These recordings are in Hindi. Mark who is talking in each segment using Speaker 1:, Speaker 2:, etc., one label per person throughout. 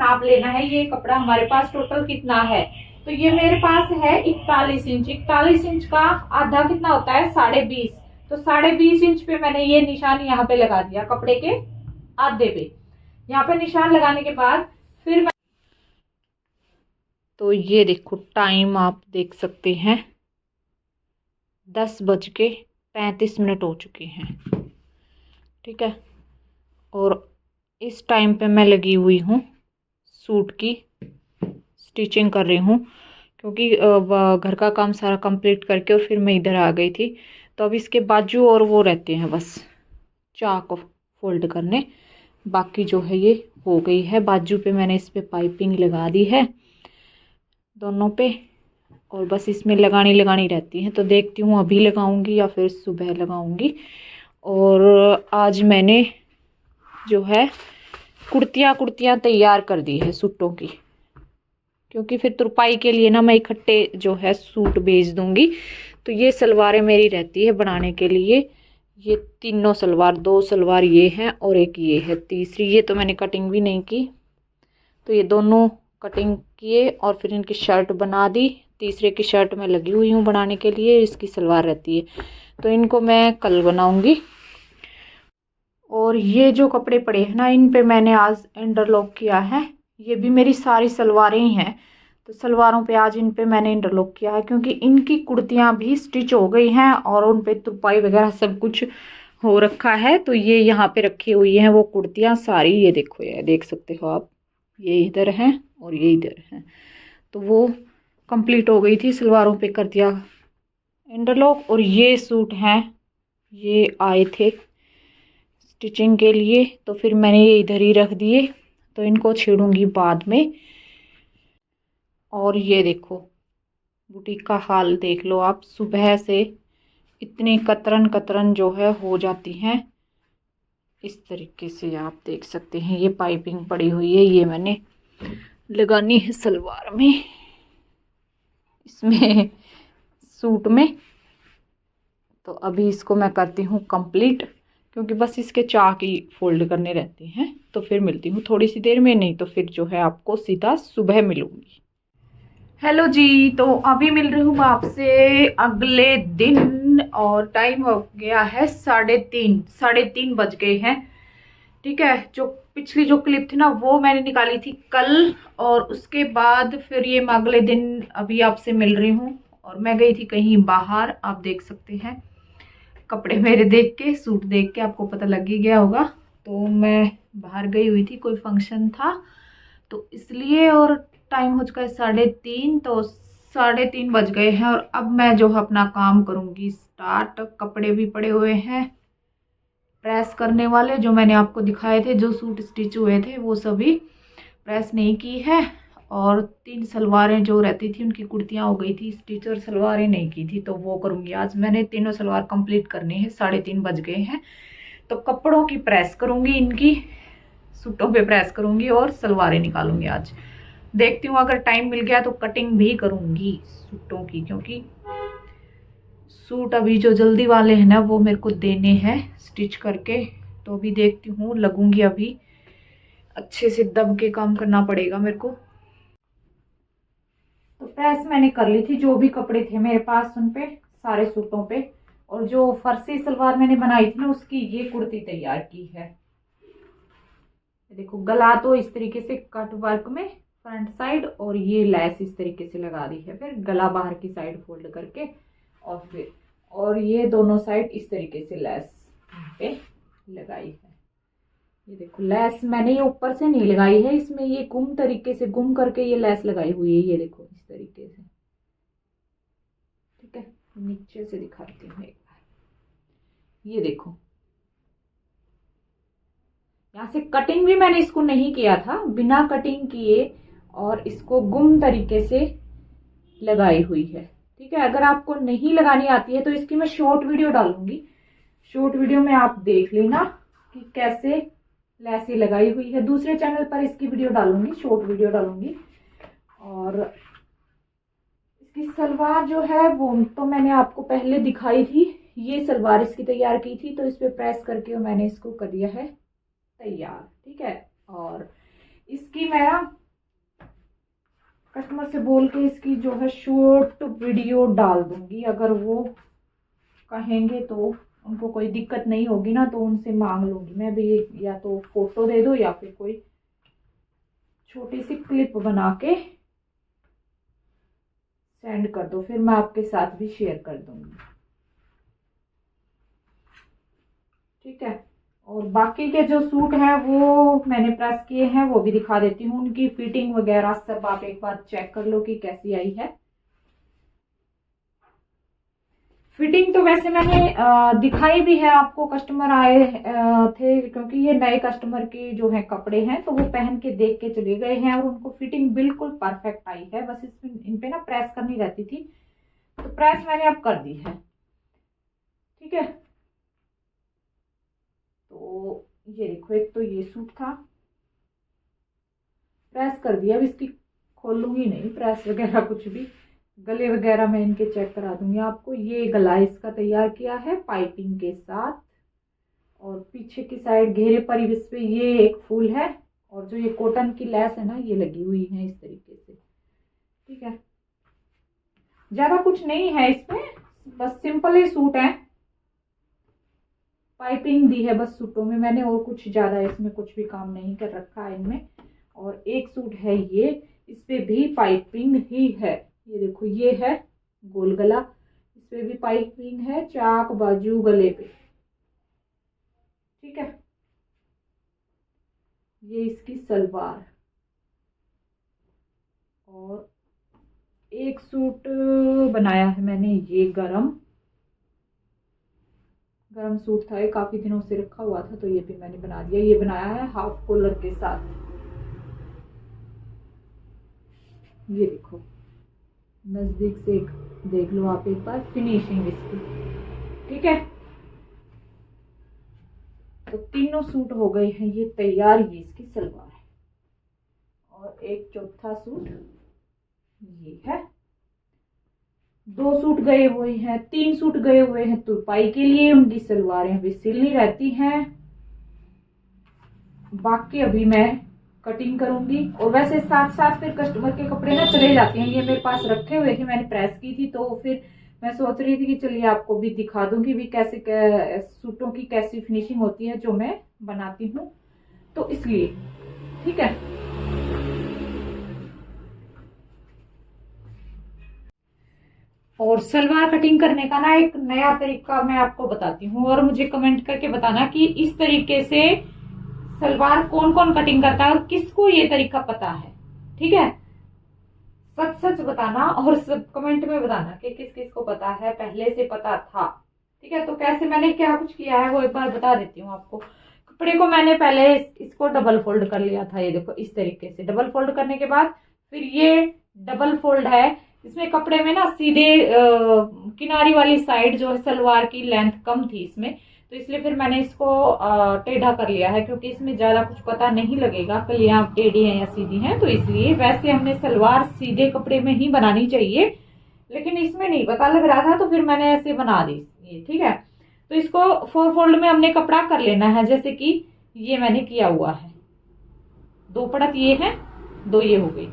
Speaker 1: नाप लेना है। ये कपड़ा हमारे पास टोटल कितना है, तो ये मेरे पास है 41 इंच। 41 इंच का आधा कितना होता है, 20.5। तो 20.5 इंच पे मैंने ये निशान यहाँ पे लगा दिया कपड़े के आधे पे। यहाँ पे निशान लगाने के बाद फिर मैं, तो ये देखो टाइम आप देख सकते हैं 10:35 हो चुके हैं। ठीक है, और इस टाइम पे मैं लगी हुई हूँ सूट की स्टिचिंग कर रही हूँ, क्योंकि घर का काम सारा कंप्लीट करके और फिर मैं इधर आ गई थी। तो अब इसके बाजू और वो रहते हैं बस चाक फोल्ड करने, बाकी जो है ये हो गई है। बाजू पे मैंने इस पे पाइपिंग लगा दी है दोनों पे, और बस इसमें लगानी रहती है। तो देखती हूँ अभी लगाऊंगी या फिर सुबह लगाऊंगी। और आज मैंने जो है कुर्तियाँ तैयार कर दी है सूटों की, क्योंकि फिर तुरपाई के लिए ना मैं इकट्ठे जो है सूट भेज दूंगी। तो ये सलवारें मेरी रहती है बनाने के लिए। ये तीनों सलवार, 2 सलवार ये हैं और एक ये है तीसरी। ये तो मैंने कटिंग भी नहीं की, तो ये दोनों कटिंग किए और फिर इनकी शर्ट बना दी। तीसरे की शर्ट मैं लगी हुई हूँ बनाने के लिए, इसकी सलवार रहती है। तो इनको मैं कल बनाऊंगी। और ये जो कपड़े पड़े हैं ना, इन पे मैंने आज इंटरलॉक किया है। ये भी मेरी सारी सलवारें ही हैं, तो सलवारों पे आज इन पे मैंने इंटरलॉक किया है, क्योंकि इनकी कुर्तियाँ भी स्टिच हो गई हैं और उन पे तुरपाई वगैरह सब कुछ हो रखा है। तो ये यहाँ पे रखी हुई हैं वो कुर्तियाँ सारी। ये देखो, ये देख सकते हो आप, ये इधर हैं और ये इधर हैं। तो वो कंप्लीट हो गई थी, सलवारों पे कर दिया इंटरलॉक। और ये सूट हैं, ये आए थे स्टिचिंग के लिए, तो फिर मैंने ये इधर ही रख दिए। तो इनको छेड़ूंगी बाद में। और ये देखो बुटीक का हाल देख लो आप, सुबह से इतनी कतरन जो है हो जाती हैं। इस तरीके से आप देख सकते हैं, ये पाइपिंग पड़ी हुई है, ये मैंने लगानी है सलवार में, इसमें सूट में। तो अभी इसको मैं करती हूँ कंप्लीट, क्योंकि बस इसके चाक ही फोल्ड करने रहते हैं। तो फिर मिलती हूँ थोड़ी सी देर में, नहीं तो फिर जो है आपको सीधा सुबह मिलूंगी। हेलो जी, तो अभी मिल रही हूँ आपसे अगले दिन, और टाइम हो गया है 3:30 बज गए हैं। ठीक है, जो पिछली जो क्लिप थी ना वो मैंने निकाली थी कल, और उसके बाद फिर ये मैं अगले दिन अभी आपसे मिल रही हूँ। और मैं गई थी कहीं बाहर, आप देख सकते हैं कपड़े मेरे देख के, सूट देख के आपको पता लग ही गया होगा। तो मैं बाहर गई हुई थी, कोई फंक्शन था तो इसलिए। और टाइम हो चुका है 3:30, तो 3:30 बज गए हैं। और अब मैं जो है अपना काम करूंगी स्टार्ट। कपड़े भी पड़े हुए हैं प्रेस करने वाले, जो मैंने आपको दिखाए थे, जो सूट स्टिच हुए थे वो सभी प्रेस नहीं की है। और 3 सलवारें जो रहती थी उनकी कुर्तियां हो गई थी स्टिच, और सलवारें नहीं की थी, तो वो करूंगी आज। मैंने तीनों सलवार कंप्लीट करनी है, 3:30 बज गए हैं। तो कपड़ों की प्रेस करूंगी, इनकी सूटों पे प्रेस करूंगी और सलवारें निकालूंगी आज। देखती हूँ अगर टाइम मिल गया तो कटिंग भी करूंगी सूटों की, क्योंकि सूट अभी जो जल्दी वाले हैं ना वो मेरे को देने हैं स्टिच करके। तो अभी देखती हूँ, लगूंगी अभी, अच्छे से दब के काम करना पड़ेगा मेरे को। तो प्रेस मैंने कर ली थी, जो भी कपड़े थे मेरे पास उन पे, सारे सूटों पे। और जो फर्सी सलवार मैंने बनाई थी ना उसकी ये कुर्ती तैयार की है। देखो गला तो इस तरीके से कट वर्क में फ्रंट साइड, और ये लेस इस तरीके से लगा दी है, फिर गला बाहर की साइड फोल्ड करके, और ये दोनों साइड इस तरीके से लेस पे लगाई है। ये देखो लेस मैंने ये ऊपर से नहीं लगाई है, इसमें ये गुम तरीके से गुम करके ये लेस लगाई हुई है। ये देखो इस तरीके से। ठीक है, नीचे से दिखाती हूँ एक बार, ये देखो यहाँ से कटिंग भी मैंने इसको नहीं किया था, बिना कटिंग किए और इसको गुम तरीके से लगाई हुई है। ठीक है, अगर आपको नहीं लगानी आती है तो इसकी मैं शॉर्ट वीडियो डालूंगी, शॉर्ट वीडियो में आप देख लेना कि कैसे लैसी लगाई हुई है। दूसरे चैनल पर इसकी वीडियो डालूंगी, शॉर्ट वीडियो डालूंगी। और इसकी सलवार जो है वो तो मैंने आपको पहले दिखाई थी, ये सलवार इसकी तैयार की थी। तो इस पे प्रेस करके मैंने इसको कर दिया है तैयार। ठीक है, और इसकी मैं कस्टमर से बोल के इसकी जो है शॉर्ट वीडियो डाल दूंगी, अगर वो कहेंगे तो। उनको कोई दिक्कत नहीं होगी ना तो उनसे मांग लूंगी मैं भी, या तो फोटो दे दो या फिर कोई छोटी सी क्लिप बना के सेंड कर दो, फिर मैं आपके साथ भी शेयर कर दूंगी। ठीक है। और बाकी के जो सूट हैं वो मैंने प्रेस किए हैं, वो भी दिखा देती हूँ। उनकी फिटिंग वगैरह सब आप एक बार चेक कर लो कि कैसी आई है। फिटिंग तो वैसे मैंने दिखाई भी है आपको, कस्टमर आए थे, क्योंकि ये नए कस्टमर के जो है कपड़े हैं तो वो पहन के देख के चले गए हैं और उनको फिटिंग बिल्कुल परफेक्ट आई है। बस इसमें इन पे ना प्रेस करनी रहती थी, तो प्रेस मैंने अब कर दी है। ठीक है। तो ये देखो, एक तो ये सूट था, प्रेस कर दिया। अब इसकी खोलूंगी नहीं प्रेस वगैरह कुछ भी, गले वगैरह मैं इनके चेक करा दूंगी आपको। ये गला इसका तैयार किया है पाइपिंग के साथ, और पीछे की साइड घेरे पर इस पे ये एक फूल है, और जो ये कॉटन की लेस है ना ये लगी हुई है इस तरीके से। ठीक है। ज्यादा कुछ नहीं है इसमें, बस सिंपल ही सूट है, पाइपिंग दी है बस सूटों में मैंने, और कुछ ज्यादा इसमें कुछ भी काम नहीं कर रखा है इनमें। और एक सूट है ये, इस पे भी पाइपिंग ही है। ये देखो, ये है गोल गला, इस पे भी पाइपिंग है, चाक बाजू गले पे। ठीक है। ये इसकी सलवार। और एक सूट बनाया है मैंने, ये गरम सूट था, ये काफी दिनों से रखा हुआ था तो ये भी मैंने बना दिया। ये बनाया है हाफ कॉलर के साथ। ये देखो, नजदीक से देख लो आप एक बार फिनिशिंग इसकी। ठीक है। तो तीनों सूट हो गए हैं ये तैयार। ये इसकी सलवार है, और एक चौथा सूट ये है। 2 सूट गए हुए हैं, 3 सूट गए हुए हैं तुरपाई के लिए, उनकी सलवारें अभी सिलनी रहती हैं। बाकी अभी मैं कटिंग करूंगी। और वैसे साथ साथ फिर कस्टमर के कपड़े ना चले जाते हैं, ये मेरे पास रखे हुए थे, मैंने प्रेस की थी, तो फिर मैं सोच रही थी कि चलिए आपको भी दिखा दूंगी भी कैसे सूटों की कैसी फिनिशिंग होती है जो मैं बनाती हूँ, तो इसलिए। ठीक है। और सलवार कटिंग करने का ना एक नया तरीका मैं आपको बताती हूँ, और मुझे कमेंट करके बताना कि इस तरीके से सलवार कौन कौन कटिंग करता है और किसको ये तरीका पता है। ठीक है। सच सच बताना, और सब कमेंट में बताना कि किस किस को पता है, पहले से पता था। ठीक है। तो कैसे मैंने क्या कुछ किया है वो एक बार बता देती हूँ आपको। कपड़े को मैंने पहले इसको डबल फोल्ड कर लिया था, ये देखो इस तरीके से। डबल फोल्ड करने के बाद फिर ये डबल फोल्ड है, इसमें कपड़े में ना सीधे किनारी वाली साइड जो है सलवार की लेंथ कम थी इसमें, तो इसलिए फिर मैंने इसको टेढ़ा कर लिया है, क्योंकि इसमें ज्यादा कुछ पता नहीं लगेगा कलियां टेढ़ी हैं या सीधी हैं, तो इसलिए। वैसे हमने सलवार सीधे कपड़े में ही बनानी चाहिए, लेकिन इसमें नहीं पता लग रहा था तो फिर मैंने ऐसे बना दी ये। ठीक है। तो इसको 4 फोल्ड में हमने कपड़ा कर लेना है, जैसे कि ये मैंने किया हुआ है। 2 पड़त ये है, 2 ये हो गई।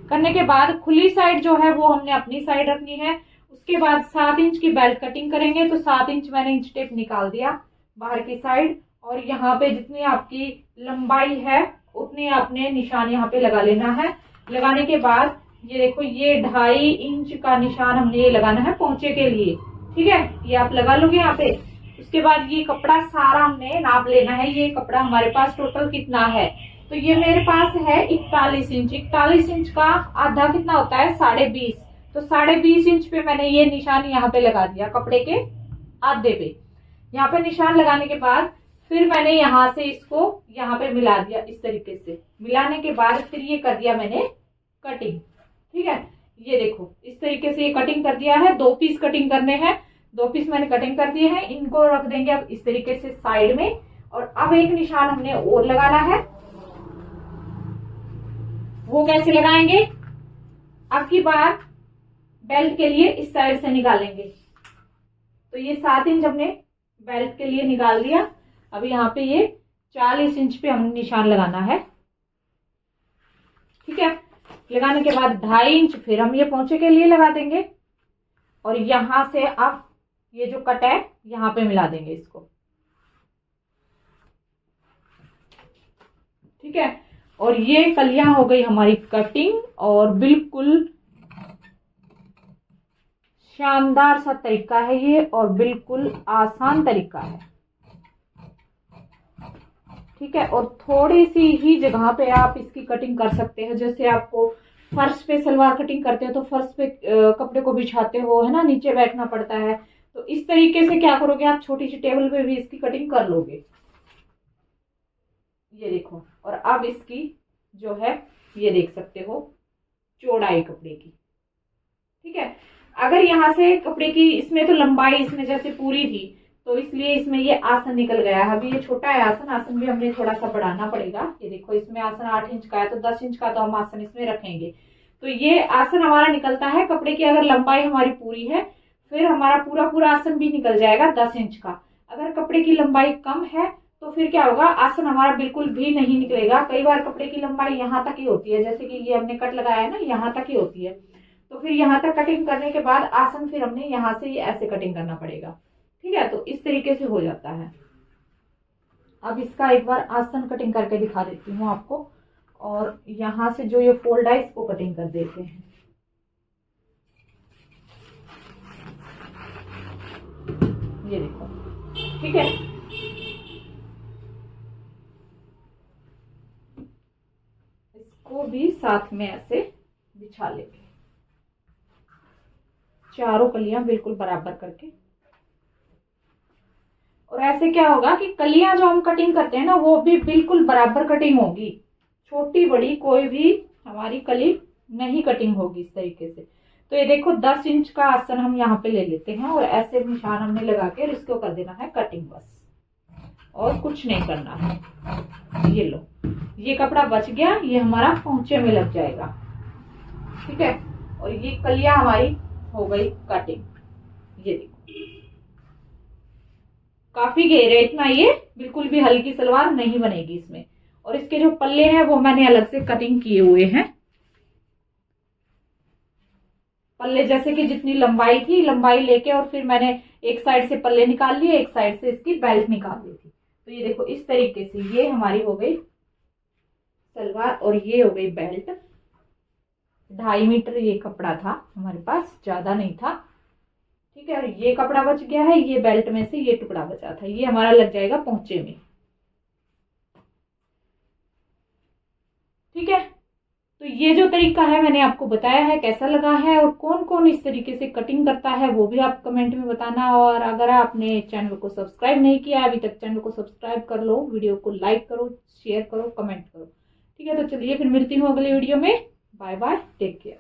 Speaker 1: करने के बाद खुली साइड जो है वो हमने अपनी साइड रखनी है। उसके बाद 7 इंच की बेल्ट कटिंग करेंगे, तो 7 इंच मैंने इंच टेप निकाल दिया बाहर की साइड, और यहाँ पे जितनी आपकी लंबाई है उतनी आपने निशान यहाँ पे लगा लेना है। लगाने के बाद ये देखो, ये 2.5 इंच का निशान हमने ये लगाना है पोंचे के लिए। ठीक है। ये आप लगा लोगे यहाँ पे। उसके बाद ये कपड़ा सारा हमने नाप लेना है। ये कपड़ा हमारे पास टोटल कितना है, तो ये मेरे पास है 41 इंच। 41 इंच का आधा कितना होता है, 20.5। तो 20.5 इंच पे मैंने ये निशान यहाँ पे लगा दिया, कपड़े के आधे पे। यहाँ पे निशान लगाने के बाद फिर मैंने यहाँ से इसको यहाँ पे मिला दिया इस तरीके से। मिलाने के बाद फिर ये कर दिया मैंने कटिंग। ठीक है। ये देखो इस तरीके से ये कटिंग कर दिया है। 2 पीस कटिंग करने हैं, 2 पीस मैंने कटिंग कर दिए हैं। इनको रख देंगे अब इस तरीके से साइड में, और अब एक निशान हमने और लगाना है। वो कैसे लगाएंगे, अब की बार बेल्ट के लिए इस साइड से निकालेंगे। तो ये 7 इंच हमने बेल्ट के लिए निकाल दिया। अब यहाँ पे ये 40 इंच पे हमने निशान लगाना है। ठीक है। लगाने के बाद 2.5 इंच फिर हम ये पोंचे के लिए लगा देंगे और यहां से अब ये जो कट है यहाँ पे मिला देंगे इसको, ठीक है। और ये कलियां हो गई हमारी कटिंग और बिल्कुल शानदार सा तरीका है ये और बिल्कुल आसान तरीका है, ठीक है। और थोड़ी सी ही जगह पे आप इसकी कटिंग कर सकते हैं। जैसे आपको फर्श पे सलवार कटिंग करते हो तो फर्श पे कपड़े को बिछाते हो, है ना, नीचे बैठना पड़ता है, तो इस तरीके से क्या करोगे आप, छोटी सी टेबल पे भी इसकी कटिंग कर लोगे। ये देखो, और अब इसकी जो है ये देख सकते हो चौड़ाई कपड़े की, ठीक है। अगर यहाँ से कपड़े की, इसमें तो लंबाई इसमें जैसे पूरी थी तो इसलिए इसमें ये आसन निकल गया है। अभी ये छोटा है आसन, आसन भी हमने थोड़ा सा बढ़ाना पड़ेगा। ये देखो इसमें आसन 8 इंच का है तो 10 इंच का तो हम आसन इसमें रखेंगे, तो ये आसन हमारा निकलता है। कपड़े की अगर लंबाई हमारी पूरी है फिर हमारा पूरा पूरा आसन भी निकल जाएगा 10 इंच का। अगर कपड़े की लंबाई कम है तो फिर क्या होगा, आसन हमारा बिल्कुल भी नहीं निकलेगा। कई बार कपड़े की लंबाई यहाँ तक ही होती है, जैसे कि ये हमने कट लगाया है ना, यहाँ तक ही होती है, तो फिर यहाँ तक कटिंग करने के बाद आसन फिर हमने यहाँ से ये ऐसे कटिंग करना पड़ेगा, ठीक है। तो इस तरीके से हो जाता है। अब इसका एक बार आसन कटिंग करके दिखा देती हूँ आपको, और यहाँ से जो ये फोल्ड है इसको कटिंग कर देते हैं। ये देखो, ठीक है। इसको भी साथ में ऐसे बिछा लेंगे, चारों कलियां बिल्कुल बराबर करके। और ऐसे क्या होगा कि कलियां जो हम कटिंग करते हैं ना वो भी बिल्कुल बराबर कटिंग होगी, छोटी बड़ी कोई भी हमारी कली नहीं कटिंग होगी इस तरीके से। तो ये देखो 10 इंच का आसन हम यहाँ पे ले लेते हैं और ऐसे निशान हमने लगा के इसको कर देना है कटिंग, बस और कुछ नहीं करना है। ये लो, ये कपड़ा बच गया, ये हमारा पोंचे में लग जाएगा, ठीक है। और ये कलियां हमारी हो गई कटिंग। ये देखो काफी घेरे, इतना ये बिल्कुल भी हल्की सलवार नहीं बनेगी इसमें। और इसके जो पल्ले हैं वो मैंने अलग से कटिंग किए हुए हैं। पल्ले जैसे कि जितनी लंबाई थी, लंबाई लेके और फिर मैंने एक साइड से पल्ले निकाल लिए, एक साइड से इसकी बेल्ट निकाल दी थी। तो ये देखो इस तरीके से ये हमारी हो गई सलवार और ये हो गई बेल्ट। 2.5 मीटर ये कपड़ा था हमारे पास, ज्यादा नहीं था, ठीक है। और ये कपड़ा बच गया है, ये बेल्ट में से ये टुकड़ा बचा था, ये हमारा लग जाएगा पोंचे में, ठीक है। तो ये जो तरीका है मैंने आपको बताया है, कैसा लगा है और कौन कौन इस तरीके से कटिंग करता है वो भी आप कमेंट में बताना। और अगर आपने चैनल को सब्सक्राइब नहीं किया अभी तक, चैनल को सब्सक्राइब कर लो, वीडियो को लाइक करो, शेयर करो, कमेंट करो, ठीक है। तो चलिए फिर मिलती हूँ अगले वीडियो में। Bye bye, take care.